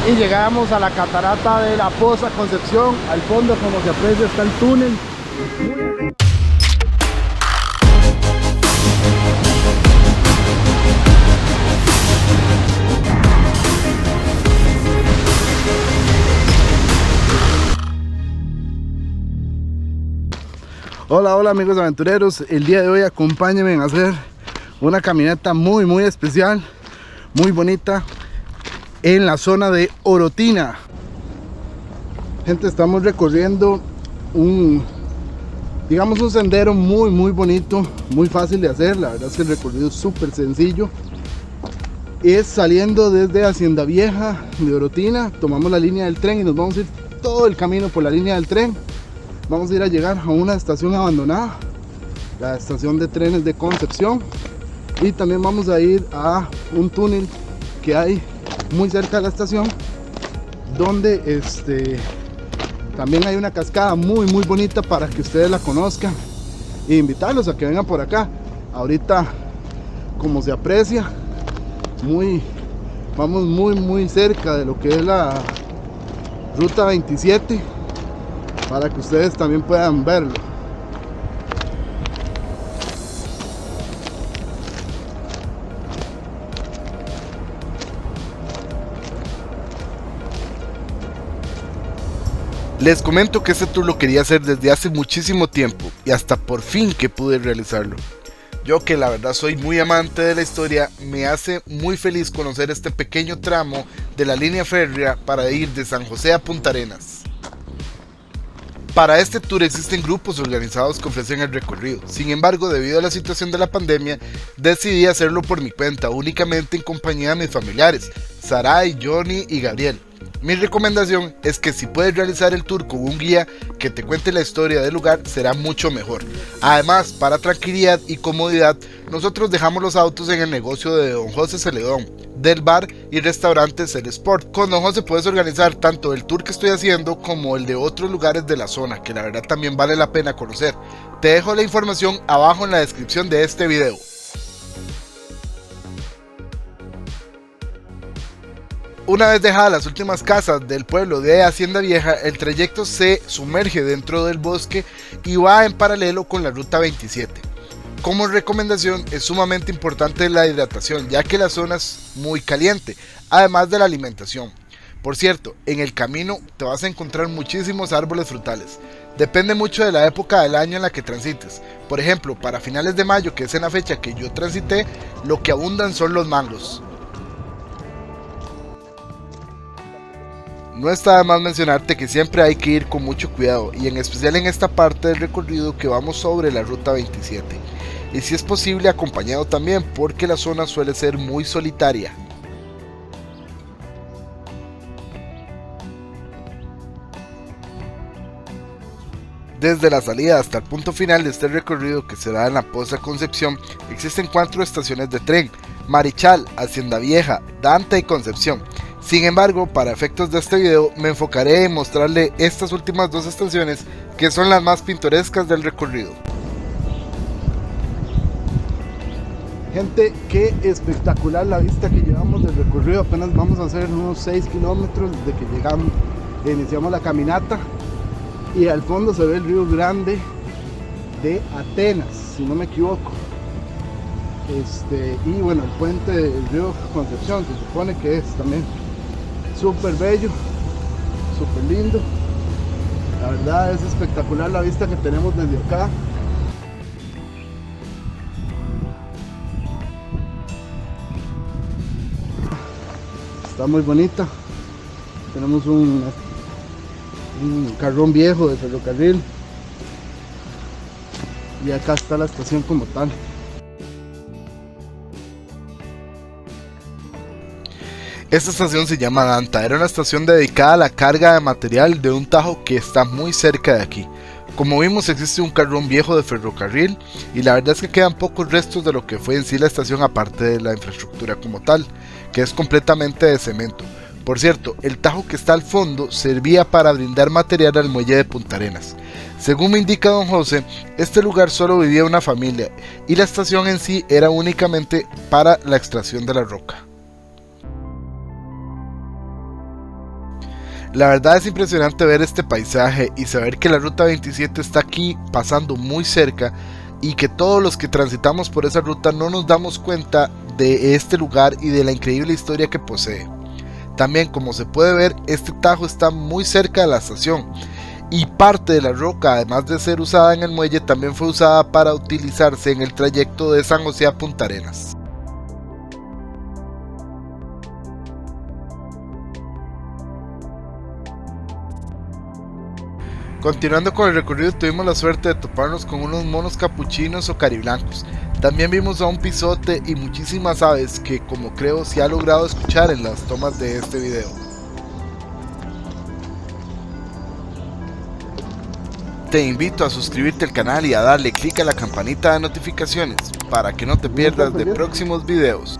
y llegamos a la catarata de la Poza Concepción. Al fondo, como se aprecia, está el túnel. Hola, hola amigos aventureros, el día de hoy acompáñenme a hacer una caminata muy especial, muy bonita en la zona de Orotina. Gente, estamos recorriendo un sendero muy bonito, muy fácil de hacer. La verdad es que el recorrido es súper sencillo. Es saliendo desde Hacienda Vieja de Orotina, tomamos la línea del tren y nos vamos a ir todo el camino por la línea del tren. Vamos a ir a llegar a una estación abandonada, la estación de trenes de Concepción, y también vamos a ir a un túnel que hay muy cerca de la estación, donde también hay una cascada muy bonita para que ustedes la conozcan, e invitarlos a que vengan por acá. Ahorita, como se aprecia, vamos muy cerca de lo que es la ruta 27, para que ustedes también puedan verlo. Les comento que este tour lo quería hacer desde hace muchísimo tiempo y hasta por fin que pude realizarlo. Yo, que la verdad soy muy amante de la historia, me hace muy feliz conocer este pequeño tramo de la línea férrea para ir de San José a Punta Arenas. Para este tour existen grupos organizados que ofrecen el recorrido. Sin embargo, debido a la situación de la pandemia, decidí hacerlo por mi cuenta, únicamente en compañía de mis familiares, Saray, Johnny y Gabriel. Mi recomendación es que si puedes realizar el tour con un guía que te cuente la historia del lugar, será mucho mejor. Además, para tranquilidad y comodidad, nosotros dejamos los autos en el negocio de Don José Celedón, del bar y restaurante El Sport. Con Don José puedes organizar tanto el tour que estoy haciendo como el de otros lugares de la zona, que la verdad también vale la pena conocer. Te dejo la información abajo en la descripción de este video. Una vez dejadas las últimas casas del pueblo de Hacienda Vieja, el trayecto se sumerge dentro del bosque y va en paralelo con la ruta 27. Como recomendación, es sumamente importante la hidratación, ya que la zona es muy caliente, además de la alimentación. Por cierto, en el camino te vas a encontrar muchísimos árboles frutales. Depende mucho de la época del año en la que transites. Por ejemplo, para finales de mayo, que es en la fecha que yo transité, lo que abundan son los mangos. No está de más mencionarte que siempre hay que ir con mucho cuidado, y en especial en esta parte del recorrido que vamos sobre la ruta 27, y si es posible acompañado también, porque la zona suele ser muy solitaria. Desde la salida hasta el punto final de este recorrido, que se da en la Poza Concepción, existen 4 estaciones de tren: Marichal, Hacienda Vieja, Danta y Concepción. Sin embargo, para efectos de este video me enfocaré en mostrarle estas últimas 2 estaciones, que son las más pintorescas del recorrido. Gente, qué espectacular la vista que llevamos del recorrido. Apenas vamos a hacer unos 6 kilómetros desde que llegamos, iniciamos la caminata, y al fondo se ve el río Grande de Atenas, si no me equivoco. Y bueno, el puente del río Concepción, se supone que es también súper bello, súper lindo. La verdad es espectacular la vista que tenemos desde acá. Está muy bonita. Tenemos un carrón viejo de ferrocarril, y acá está la estación como tal. Esta estación se llama Danta, era una estación dedicada a la carga de material de un tajo que está muy cerca de aquí. Como vimos, existe un carrón viejo de ferrocarril, y la verdad es que quedan pocos restos de lo que fue en sí la estación, aparte de la infraestructura como tal, que es completamente de cemento. Por cierto, el tajo que está al fondo servía para brindar material al muelle de Punta Arenas. Según me indica Don José, este lugar solo vivía una familia, y la estación en sí era únicamente para la extracción de la roca. La verdad es impresionante ver este paisaje y saber que la ruta 27 está aquí pasando muy cerca y que todos los que transitamos por esa ruta no nos damos cuenta de este lugar y de la increíble historia que posee. También, como se puede ver, este tajo está muy cerca de la estación y parte de la roca, además de ser usada en el muelle, también fue usada para utilizarse en el trayecto de San José a Punta Arenas. Continuando con el recorrido, tuvimos la suerte de toparnos con unos monos capuchinos o cariblancos. También vimos a un pisote y muchísimas aves que, como creo se ha logrado escuchar en las tomas de este video. Te invito a suscribirte al canal y a darle clic a la campanita de notificaciones para que no te pierdas de próximos videos.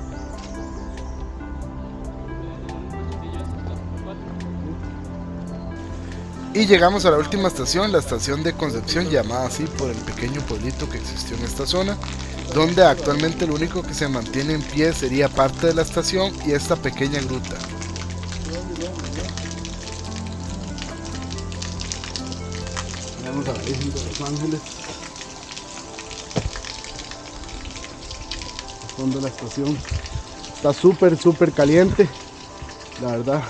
Y llegamos a la última estación, la estación de Concepción, llamada así por el pequeño pueblito que existió en esta zona, donde actualmente lo único que se mantiene en pie sería parte de la estación y esta pequeña gruta. Vamos a la Virgen de los Ángeles. Al fondo de la estación está súper caliente. La verdad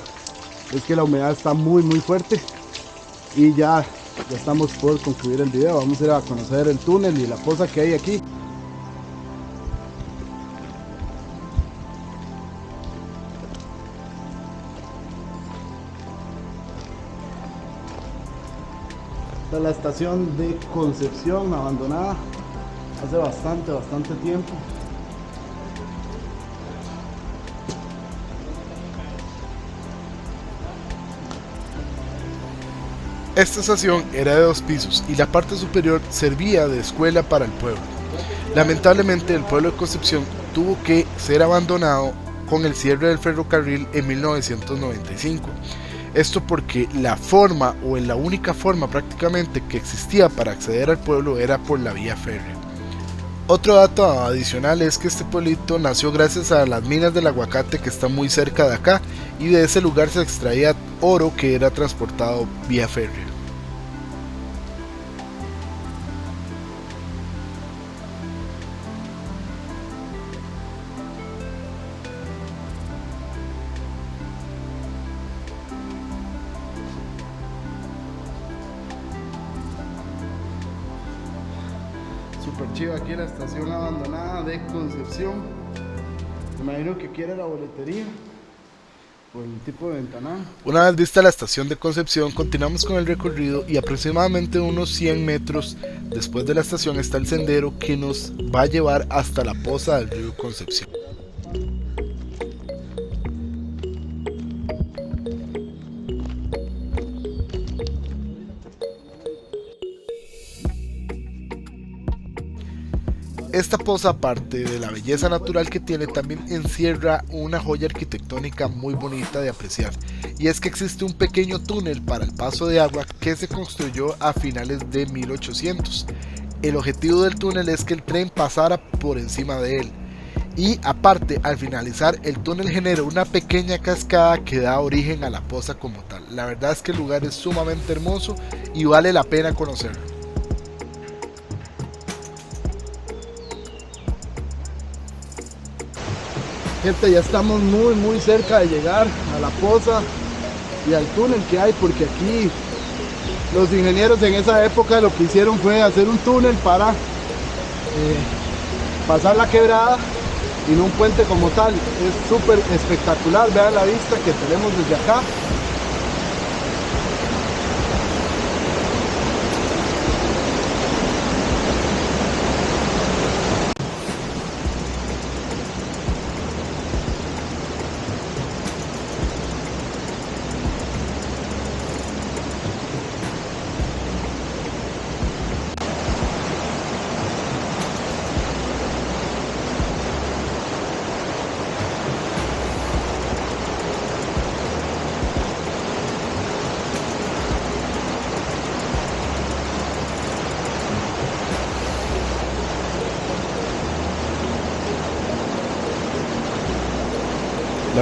es que la humedad está muy fuerte. Y ya estamos por concluir el video. Vamos a ir a conocer el túnel y la poza que hay aquí. Esta es la estación de Concepción, abandonada hace bastante tiempo. Esta estación era de 2 pisos y la parte superior servía de escuela para el pueblo. Lamentablemente el pueblo de Concepción tuvo que ser abandonado con el cierre del ferrocarril en 1995. Esto porque la forma o la única forma prácticamente que existía para acceder al pueblo era por la vía férrea. Otro dato adicional es que este pueblito nació gracias a las minas del aguacate que están muy cerca de acá y de ese lugar se extraía oro que era transportado vía férrea. Super chiva aquí la estación abandonada de Concepción. Me imagino que quiere la boletería por el tipo de ventanal. Una vez vista la estación de Concepción, continuamos con el recorrido y aproximadamente unos 100 metros después de la estación está el sendero que nos va a llevar hasta la poza del río Concepción. Esta poza, aparte de la belleza natural que tiene, también encierra una joya arquitectónica muy bonita de apreciar, y es que existe un pequeño túnel para el paso de agua que se construyó a finales de 1800. El objetivo del túnel es que el tren pasara por encima de él, y aparte, al finalizar, el túnel genera una pequeña cascada que da origen a la poza como tal. La verdad es que el lugar es sumamente hermoso y vale la pena conocerlo. Gente, ya estamos muy cerca de llegar a la poza y al túnel que hay, porque aquí los ingenieros en esa época lo que hicieron fue hacer un túnel para pasar la quebrada y no un puente como tal. Es súper espectacular, vean la vista que tenemos desde acá.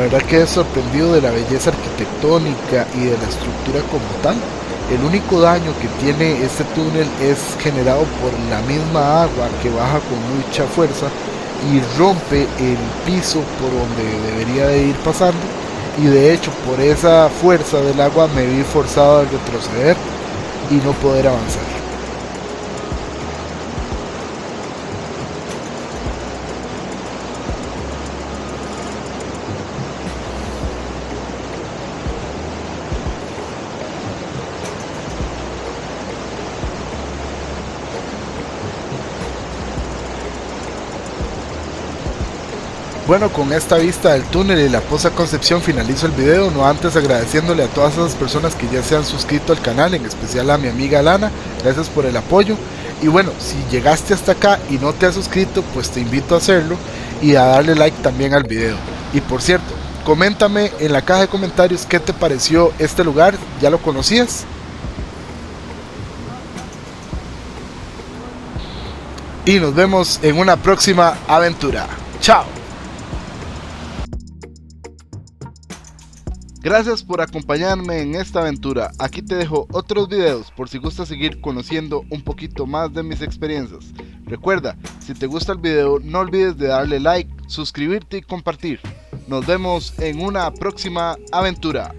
verdad quedé sorprendido de la belleza arquitectónica y de la estructura como tal. El único daño que tiene este túnel es generado por la misma agua que baja con mucha fuerza y rompe el piso por donde debería de ir pasando, y de hecho por esa fuerza del agua me vi forzado a retroceder y no poder avanzar. Bueno, con esta vista del túnel y la Poza Concepción finalizo el video, no antes agradeciéndole a todas esas personas que ya se han suscrito al canal, en especial a mi amiga Lana, gracias por el apoyo. Y bueno, si llegaste hasta acá y no te has suscrito, pues te invito a hacerlo y a darle like también al video. Y por cierto, coméntame en la caja de comentarios qué te pareció este lugar, ¿ya lo conocías? Y nos vemos en una próxima aventura. ¡Chao! Gracias por acompañarme en esta aventura. Aquí te dejo otros videos por si gustas seguir conociendo un poquito más de mis experiencias. Recuerda, si te gusta el video no olvides de darle like, suscribirte y compartir. Nos vemos en una próxima aventura.